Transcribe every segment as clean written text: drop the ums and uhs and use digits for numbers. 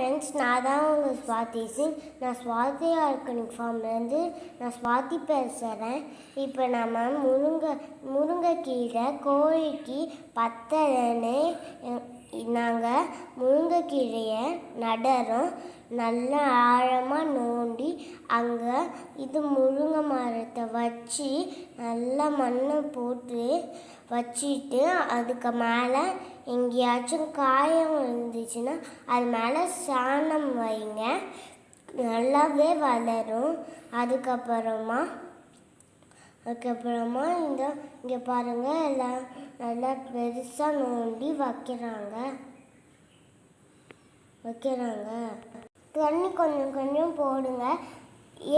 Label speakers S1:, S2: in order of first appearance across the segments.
S1: Friends, நான் தான் உங்கள் ஸ்வாதி சிங். நான் ஸ்வாதி ஆர்கானிக் ஃபார்ம்லேருந்து நான் ஸ்வாதி பேசுகிறேன். இப்போ நம்ம முருங்கைக்கீரை கோழிக்கு பத்தலைன்னு நாங்கள் முருங்கைக்கீரையை நடுறோம். நல்லா ஆழமாக நோண்டி அங்கே முருங்கை மரத்தை வச்சு நல்லா மண்ணை போட்டு வச்சுட்டு அதுக்கு மேலே எங்கேயாச்சும் காயம் இருந்துச்சுன்னா அது மேலே சாணம் வைங்க, நல்லாவே வளரும். அதுக்கப்புறமா இங்கே பாருங்கள், எல்லாம் நல்லா பெருசாக நோண்டி வைக்கிறாங்க. தண்ணி கொஞ்சம் கொஞ்சம் போடுங்க,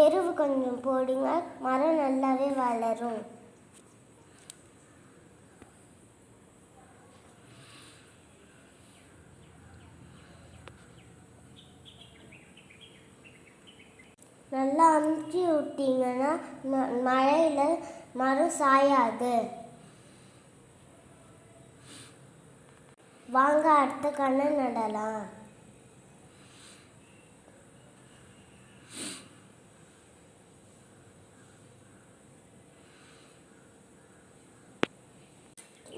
S1: எருவு கொஞ்சம் போடுங்க, மரம் நல்லாவே வளரும். நல்லா அமுக்கி விட்டிங்கன்னா மழையில் மரம் சாயாது. வாங்க அடுத்த கண்ணை நடலாம்.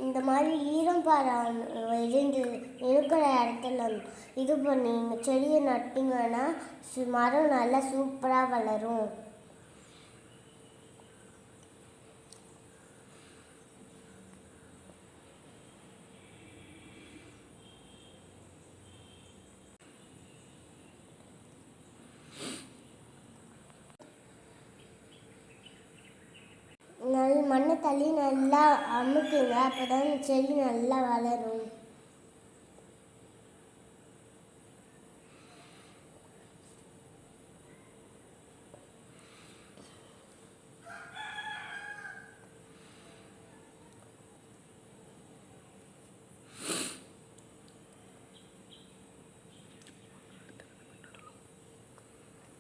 S1: இந்த மாதிரி ஈரம்பாறை இருக்கிற இடத்துல இது பண்ணி செடியை நட்டிங்கன்னா மரம் நல்லா சூப்பராக வளரும். மண்ணை தள்ளி நல்லா அமுக்குங்க, அப்போதான் செடி நல்லா வளரும்.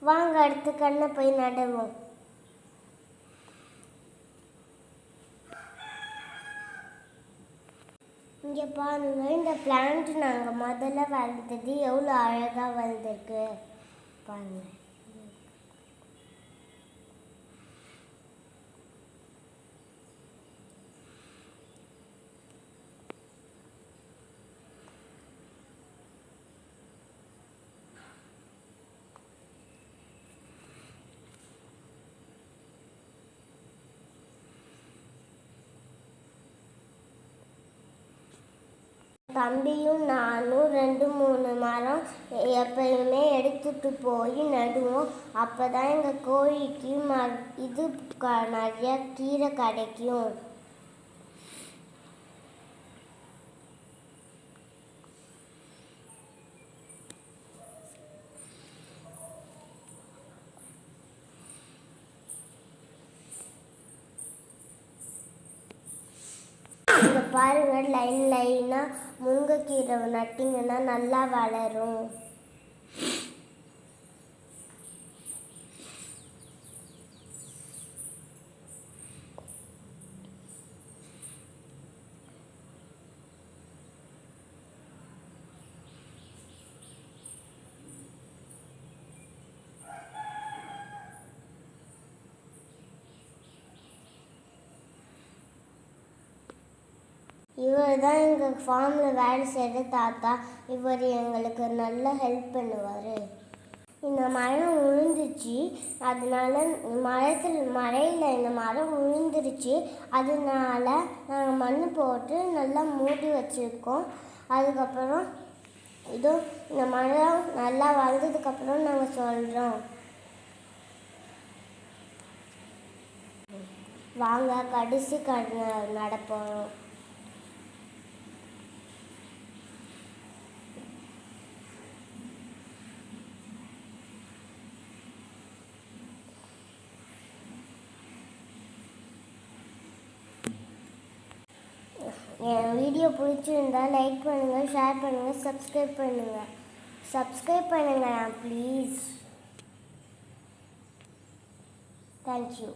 S1: வாங்க அடுத்த கண்ணை போய் நடுவோம். இங்கே பாருங்கள், இந்த பிளான்ட் நாங்கள் முதல்ல வளர்த்தது எவ்வளோ அழகாக வளர்ந்துருக்கு பாருங்கள். தம்பியும் நானும் 2-3 மரம் எப்பயுமே எடுத்துகிட்டு போய் நடுவோம். அப்போ தான் எங்கள் கோழிக்கு நிறைய கீரை கிடைக்கும். இங்கே பாருங்கள், லைனாக முருங்கைக்கீரை நட்டிங்கன்னா நல்லா வளரும். இவர் தான் எங்கள் ஃபார்மில் வேலை செய்கிற தாத்தா. இவர் எங்களுக்கு நல்லா ஹெல்ப் பண்ணுவார். இந்த மரம் விழுந்துச்சு, அதனால மழையில் இந்த மரம் விழுந்துருச்சு. அதனால நாங்கள் மண் போட்டு நல்லா மூடி வச்சுருக்கோம். அதுக்கப்புறம் இந்த மரம் நல்லா வளர்ந்ததுக்கப்புறம் நாங்கள் சொல்கிறோம். வாங்க கடைசி நடப்போம். என் வீடியோ பிடிச்சிருந்தா லைக் பண்ணுங்கள், ஷேர் பண்ணுங்கள், சப்ஸ்கிரைப் பண்ணுங்கள் ப்ளீஸ். தேங்க்யூ.